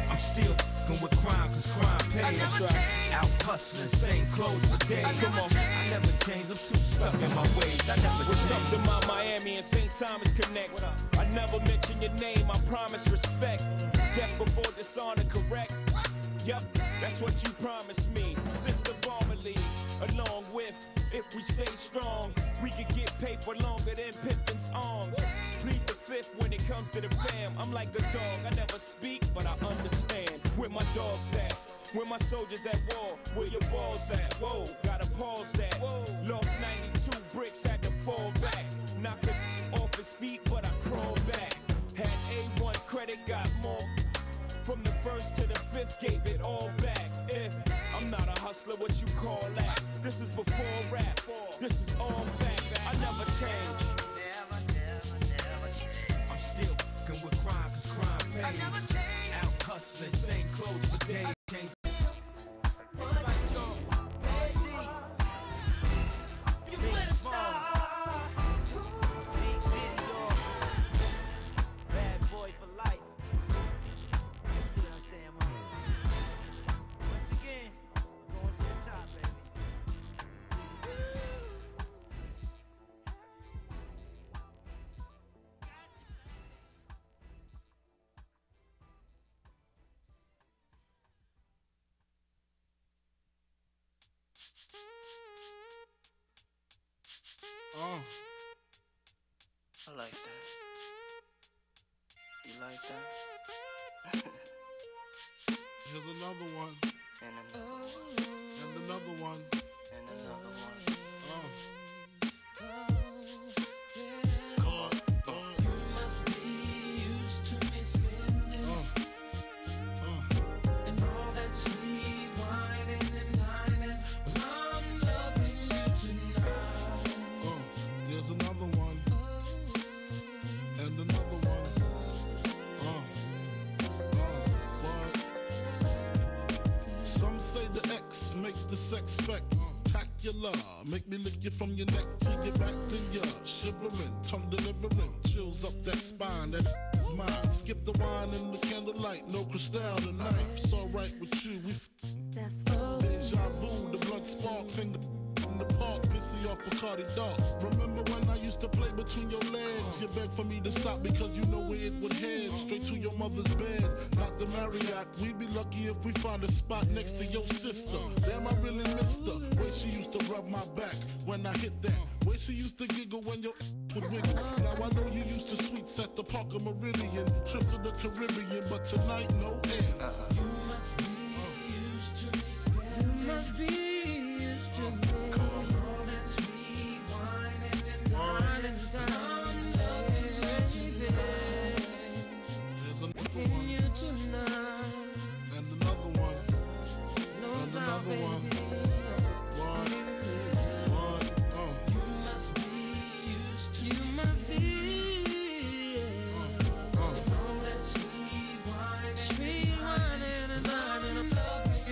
I'm still fucking with crime, cause crime pays. Out hustling, same clothes for days. Come on, I never change, I'm too stuck in my ways. I never change. What's up to my Miami and St. Thomas connects? I never mention your name, I promise respect. Death before dishonor, correct? Yup, that's what you promised me. Since the Bomber League, along with, if we stay strong, we could get paper longer than Pippin's arms. Plead the fifth when it comes to the fam. I'm like a dog, I never speak, but I understand. Where my dogs at? Where my soldiers at war? Where your balls at? Whoa, gotta pause that. Whoa. Lost 92 bricks, had to fall back. Knocked it off his feet, but I crawled back. Had A1 credit, got more. From the first to the fifth, gave it all back. If I'm not a hustler, what you call that? This is before rap, this is all fact. I never change. I'm still fucking with crime, cause crime pays. Out hustling, same clothes for days. Bad boy for life. You see what I'm saying, man? Once again, going to the top, baby. I like that. You like that? Here's another one. And another one. And another one. You must be used to me spending and all that sweet whining and dining. I'm loving you tonight. There's another one. And another one. Some say the X make the sex spectacular. Make me lick you from your neck to your back to your shivering, tongue delivering, chills up that spine. That is mine. Skip the wine and the candlelight, no crystal tonight. It's alright with you. That's deja vu, the blood spark, finger in the park, pissy off Bacardi Dark. Remember when I used to play between your legs? You begged for me to stop because you know where it would head. Straight to your mother's bed, not the Marriott. We'd be lucky if we find a spot next to your sister. Damn, I really missed her. Way she used to rub my back when I hit that. Way she used to giggle when your would wiggle. Now I know you used to sweets at the Park of Meridian, trips to the Caribbean, but tonight no ends. You must be used to me spending. You must be used to me. All that sweet whining and dining. I'm loving you, baby. Loving you tonight. And another one. No and doubt, another one. baby. You must be used to me. You must be. And all that sweet whining and dining. I'm loving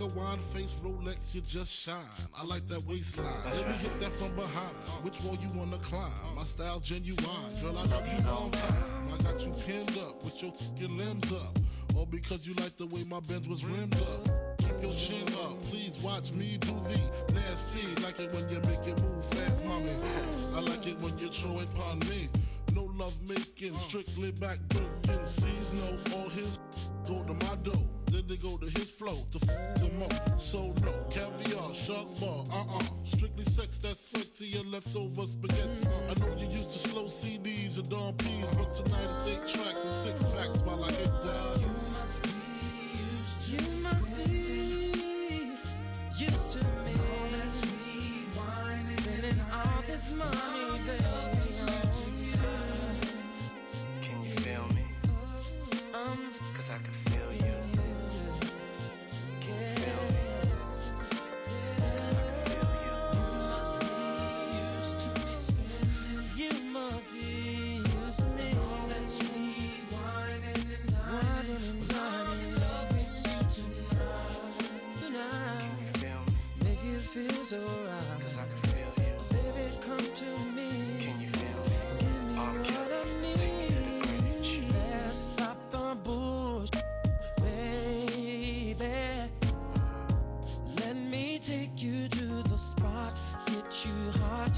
like a wine-faced Rolex, you just shine. I like that waistline. Let me hit that from behind. Which wall you wanna climb? My style genuine. Girl, I love you long time. I got you pinned up with your fucking limbs up. All because you like the way my Benz was rimmed up. Keep your chin up. Please watch me do the nasty. Like it when you make it move fast, mommy. I like it when you throw it upon me. No love making, strictly back breaking. Sees no, all his go to my dough. Then they go to his flow to some more. So no, caviar, shark bar, strictly sex, that's sweat to your leftover spaghetti. I know you used to slow CDs and Dawn P's, but tonight it's 8 tracks and 6 packs while I hit down. You must be used to me. All that sweet wine and spending all this money, baby. Can you feel me? 'Cause I can feel you. Can you feel me? You must be used to me. All that sweet wine and dining. I'm loving you tonight. Can you feel me? Make you feel so right. 'Cause I can feel you. Baby, come to me. Can you feel me? Give me what I need. Yeah, stop the bullshit, baby. Let me take you to the spot, get you hot.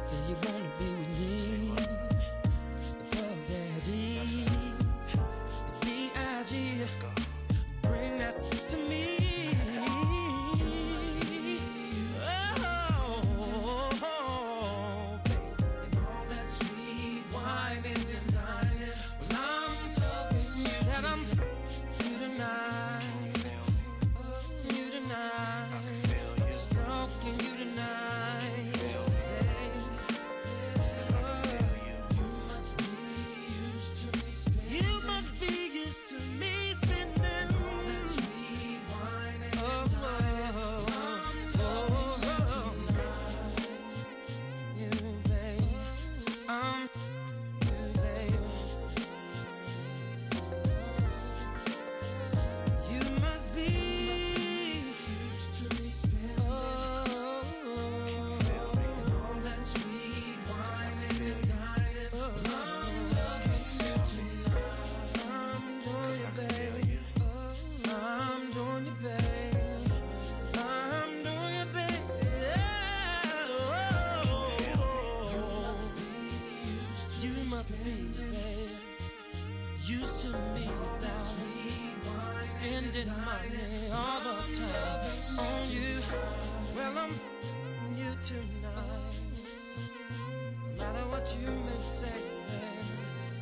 Say you wanna be with me. Above daddy. D.I.G. Bring that to me. Used to me without spending money all the time on you. Well, I'm you tonight. No matter what you may say,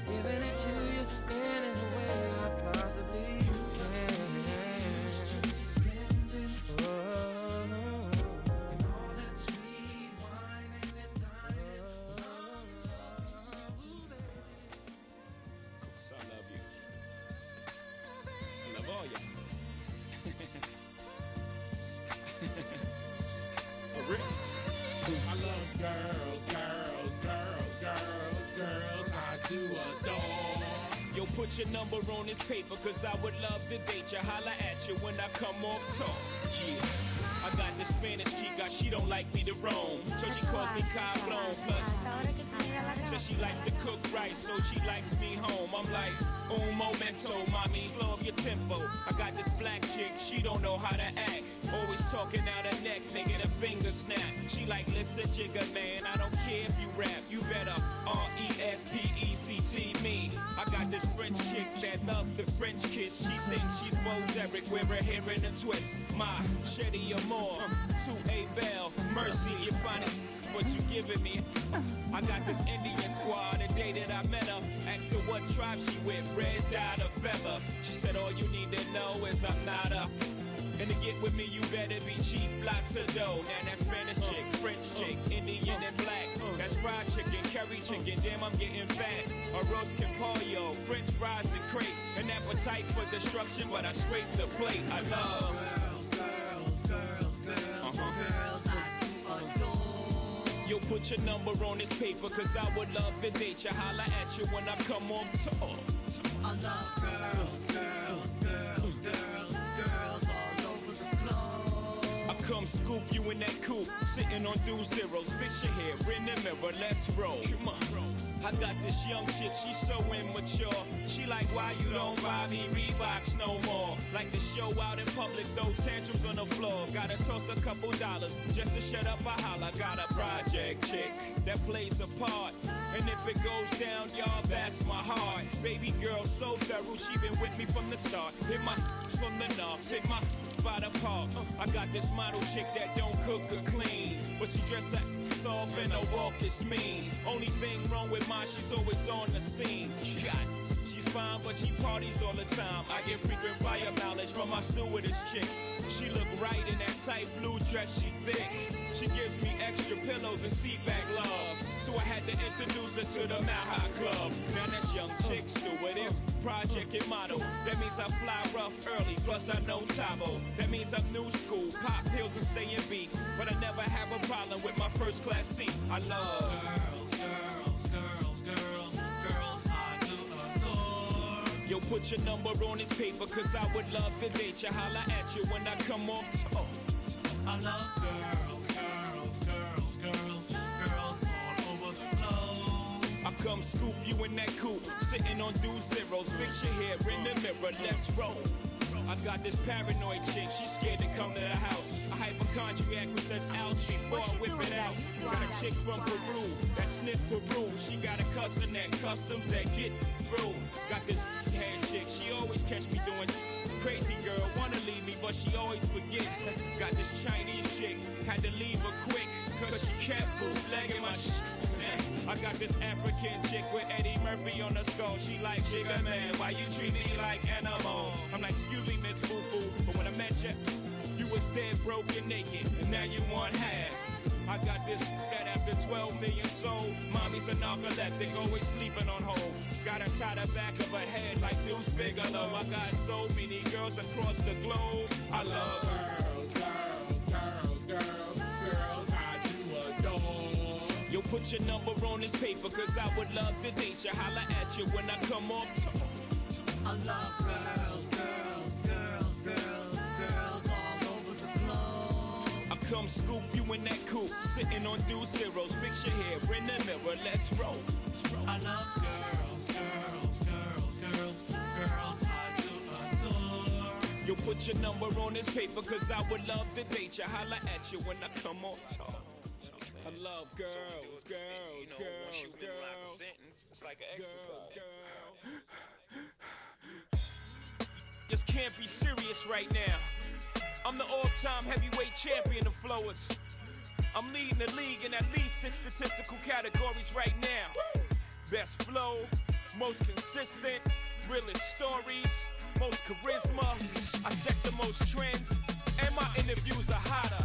giving it to you any way I possibly can. I love girls, I do adore. Yo, put your number on this paper, cause I would love to date you. Holla at you when I come off talk. Yeah. I got this Spanish chica, she don't like me to roam. So she called me Cablon, plus says she likes to cook right, so she likes me home. I'm like, un momento, mommy, slow up your tempo. I got this black chick, she don't know how to act. Always talking out her neck, making a finger snap. She like, listen, jigga, man, I don't care if you rap. You better R-E-S-P-E-C-T me. I got this French chick that love the French kiss. She thinks she's Bo Derek, wear her hair in a twist. My Shetty Amore, to A Bell, Mercy, you finest what you giving me. I got this Indian squad, the day that I met her. Asked her what tribe she with, red dot or feather. She said all you need to know is I'm not a. And to get with me, you better be cheap, lots of dough. Now that's Spanish chick, French chick, Indian and black. That's fried chicken, curry chicken, damn I'm getting fat. Arroz con pollo, French fries and crepe. An appetite for destruction, but I scrape the plate. I love girls, I do adore. Yo, put your number on this paper, cause I would love to date you. Holla at you when I come off tour. I love girls all over. come scoop you in that coupe, sitting on dual zeros. Fix your hair in the mirror, let's roll. Come on. I got this young chick, she's so immature. She like, why you don't buy me Reeboks no more? Like to show out in public, throw tantrums on the floor. Gotta toss a couple dollars just to shut up a holler. Got a project chick that plays a part. And if it goes down, y'all, that's my heart. Baby girl so thorough, she been with me from the start. Hit my from the knobs, hit my by the park. I got this model chick that don't cook or clean, but she dress like soft and her walk is mean. Only thing wrong with mine, she's always on the scene. God, she's fine, but she parties all the time. I get frequent fire mileage from my stewardess chick. She look right in that tight blue dress, she's thick. She gives me extra pillows and seat back love. So I had to introduce her to the Mile High Club. Now that's young chick stewardess, project and model. That means I fly rough early, plus I know Tabo. That means I'm new school, pop pills and stay in beat. But I never have a problem with my first class seat. I love girls, girls, girls, girls, girls I do adore. Yo, put your number on this paper, cause I would love to date you. Holla at you when I come off top. I love girls, girls, girls, girls, girls all over the globe. I come scoop you in that coupe, sitting on dual zeros. Fix your hair in the mirror, let's roll. I got this paranoid chick, she's scared to come to the house. A hypochondriac who says ouch before I whip it out. Got a chick from Peru that sniff Peru. She got a cousin that customs that get through. Got this hand chick, she always catch me doing crazy girl, wanna leave me, but she always forgets. Got this Chinese chick, had to leave her quick, cause she kept bootlegging my I got this African chick with Eddie Murphy on the skull. She like, Jigga man, why you treat me like animal? I'm like, excuse me, Miss Foo-Foo, but when I met you, you was dead, broke, and naked, and now you want half. I got this that after 12 million sold, mommy's a narcoleptic, always sleeping on hold. Gotta tie the back of her head like Deuce Bigelow. I got so many girls across the globe. I love girls, girls, girls, girls, girls I do adore. Yo, put your number on this paper, cause I would love to date you. Holla at you when I come off top. I love girls, girls, girls, girls, girls all over the globe. I come scoop you in that coupe, sitting on dual zeros. Fix your hair in the mirror, let's roll. I love girls, girls, girls, girls, girls I do adore. Yo, put your number on this paper, cause I would love to date you. Holla at you when I come on top. I love girls, girls, girls, girls. It's like an exercise. Just can't be serious right now. I'm the all-time heavyweight champion of flowers. I'm leading the league in at least 6 statistical categories right now. Best flow, most consistent, realest stories, most charisma. I set the most trends, and my interviews are hotter.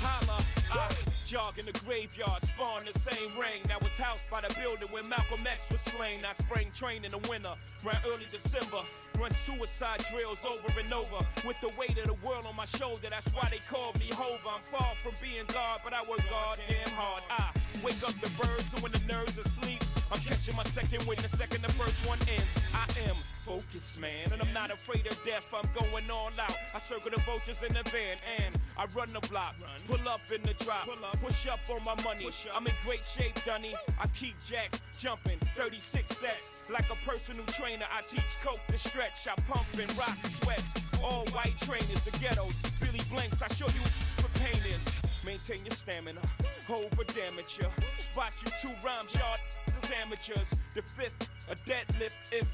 Holla, I jog in the graveyard, spawn the same ring that was housed by the building where Malcolm X was slain. I spring train in the winter, around early December. Run suicide drills over and over with the weight of the world on my shoulder. That's why they call me Hova. I'm far from being God, but I work goddamn hard. I wake up the birds, so when the nerves are asleep, I'm catching my second wind the second the first one ends. I am focused, man, and I'm not afraid of death. I'm going all out. I circle the vultures in the van, and I run the block. Pull up in the drop, push up on my money. I'm in great shape, Dunny. I keep jacks jumping, 36 sets. Like a personal trainer, I teach coke to stretch. I pump and rock sweat. All white trainers, the ghettos, Billy Blanks. I show you what pain is. Maintain your stamina, over damage ya. Spot you 2 rhymes, y'all as amateurs. The 5th, a deadlift. If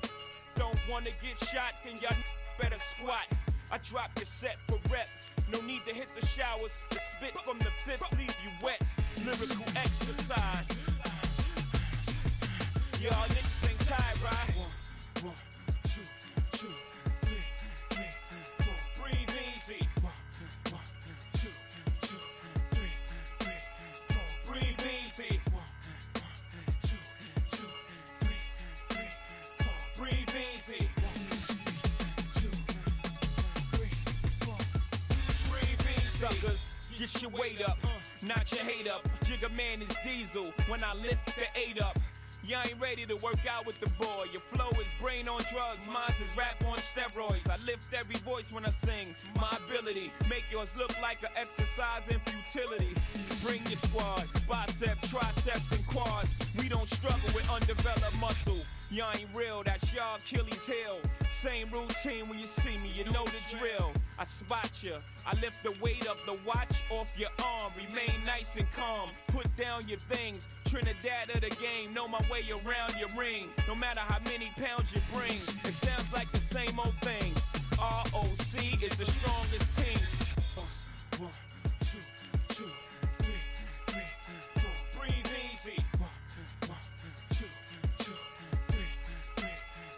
don't wanna get shot, then y'all better squat. I drop your set for rep. No need to hit the showers. The spit from the 5th leave you wet. Lyrical exercise. Y'all niggas think tired, right? 1, 2, 2, 3, 4. Breathe easy. 1, 2, 2, 3, 4. Breathe easy. 1, 2, 2, 3, 4. Breathe easy. 1, 2, 3, 4. Breathe easy. Suckers, get your weight up, not your hate up. Jigga man is diesel when I lift the 8 up. You ain't ready to work out with the boy. Your flow is brain on drugs, mine's is rap on steroids. I lift every voice when I sing, my ability. Make yours look like an exercise in futility. Bring your squad, biceps, triceps, and quads. We don't struggle with undeveloped muscle. Y'all ain't real, that's y'all Achilles heel. Same routine when you see me, you know the drill. I spot ya, I lift the weight of the watch off your arm. Remain nice and calm, put down your things. Trinidad of the game, know my way around your ring. No matter how many pounds you bring, it sounds like the same old thing. ROC is the strongest team. 1, 2, 2, 3, 3, 4. Breathe easy. 1, 2, 2, 3, 3,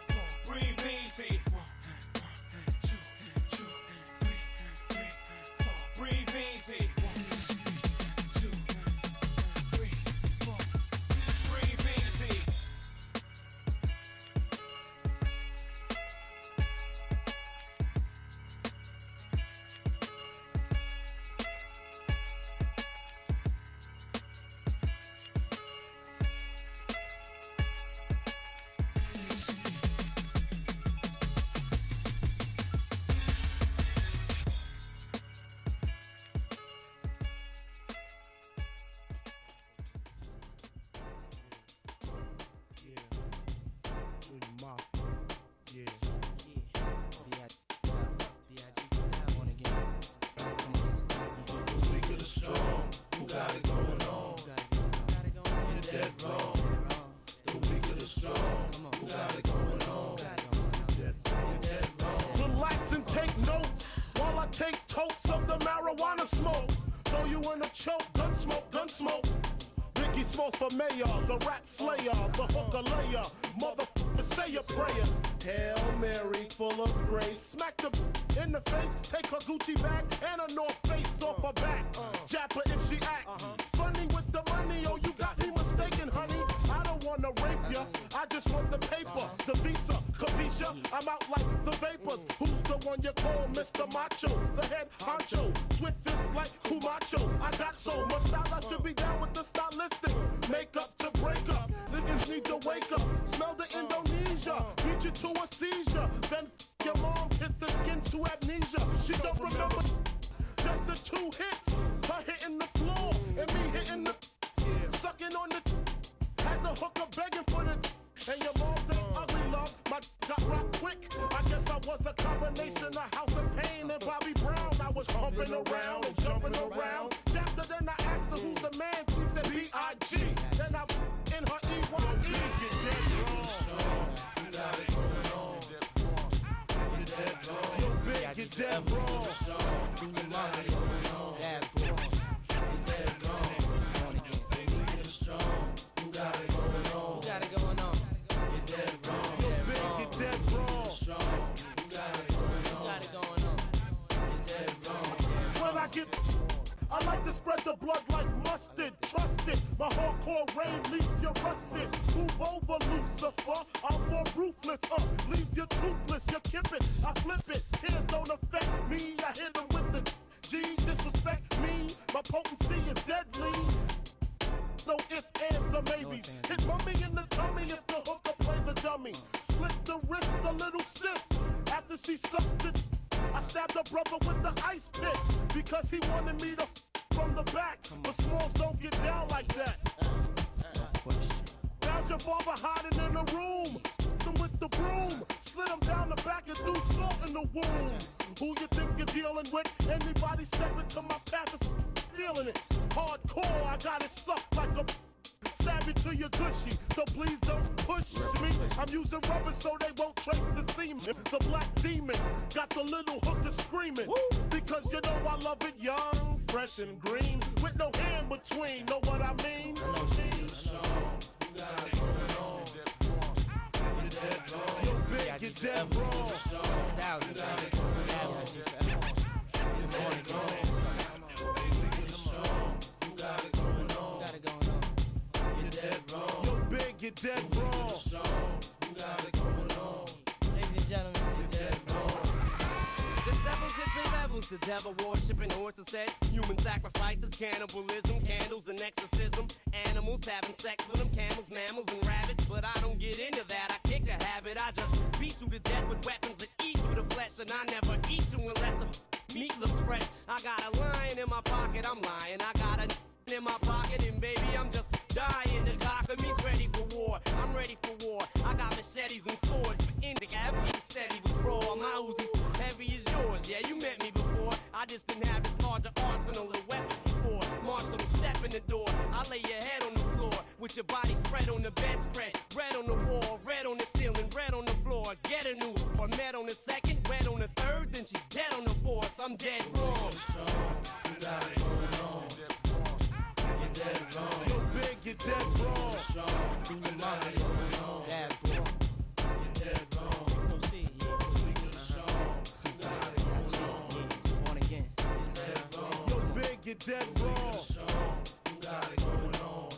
4. Breathe easy. 1, 2, 2, 3, 3, 4. Breathe easy. 1, 2, 3, 4. Breathe easy. Relax and take notes while I take totes of the marijuana smoke. Throw you in a choke, gun smoke, gun smoke. Biggie smokes for mayor, the rap slayer, the hooker layer. Motherfucker, say your prayers. Hail Mary, full of grace. Smack the in the face, take her Gucci bag and a North Face off her back. Jap her if she act funny with the money. Oh, you got me mistaken, honey. I don't wanna rape ya, I just want the paper, the visa, capisha. I'm out like the vapors. Who's the one you call Mr. Macho? The head honcho, swiftest like Kumacho. I got so much style, I should be down with the stylistics. Make up to break up, niggas need to wake up. Smell the Indonesia, beat you to a seizure. Then your mom hit the skin to amnesia. She don't remember just the 2 hits. Her hitting the floor and me hitting the sucking on the had the hooker begging for the and your mom said ugly love. My got rock quick. I guess I was a combination of House of Pain and Bobby Brown. I was humping around and jumping around. After then I asked her who's the man. She said B.I.G. Then I in her E.Y.E. Get dead wrong. You got it going on. You're dead wrong. Yo, big, you're dead wrong. You got it going on. You're dead wrong. You got it going on. You got it going on. You're dead wrong. Yo, big, you're dead wrong. You got it going on. You got it going on. You're dead wrong. When I get I like to spread the blood like mustard. Trust it, my hardcore rain leaves you rusted. Move over, Lucifer, I'm more ruthless. Leave you toothless, you kip it, I flip it. Tears don't affect me, I hit them with the G's. Disrespect me, my potency is deadly. No ifs, ands, or maybes. Hit mummy in the tummy if the hooker plays a dummy. Slit the wrist, a little sis. After she sucked it, I stabbed her brother with the ice pick because he wanted me to from the back. But smalls don't get down like that. Found your father hiding in the room. Him with the broom, slid him down the back and threw salt in the wound. Who you think you're dealing with? Anybody step into my path is feeling it. Hardcore, I got it sucked like a stab it to your gushy, so please don't push me. I'm using rubber so they won't trace the semen. The black demon got the little hooker screaming. Because you know I love it young, fresh and green, with no hand between. Know what I mean? You got it going on. You're dead wrong. Yo, big, you're dead wrong. You got it going on. You're dead wrong. You got it going on. You're dead wrong. Yo, big, you're dead wrong. You got it going on. Ladies and gentlemen, you're dead wrong. The 7 different levels. the devil worshipping horses' heads. Human sacrifices, cannibalism, candles and exorcism. Animals having sex with them, camels, mammals and rabbits. But I don't get into that, I kick a habit. I just beat you to death with weapons that eat through the flesh. And I never eat you unless the meat looks fresh. I got a lion in my pocket, I'm lying. I got a in my pocket, and baby, I'm just dying. The cock of me's ready for war. I'm ready for war. I got machetes and swords for indica. Everyone said he was raw. My Uzi's heavy as yours. Yeah, you met me before. I just didn't have this larger arsenal of weapons before. Marshal, step in the door. I lay your head on the floor with your body spread on the bedspread. Red on the wall, red on the ceiling, red on the floor. Get a new one. Met on the second, red on the third, then she's dead on the fourth. I'm dead wrong. You got it going on. You're dead wrong. Yo, big, you're dead wrong. You got it going on. Dead wrong. You're dead wrong. Don't see it. You got it going on. Born again. You're dead wrong. Yo, big, you're dead wrong. You got it going on.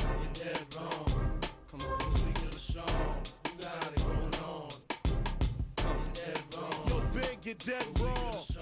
You're dead wrong. Come on. You got it going on. You're dead wrong. Yo, big, you're dead wrong.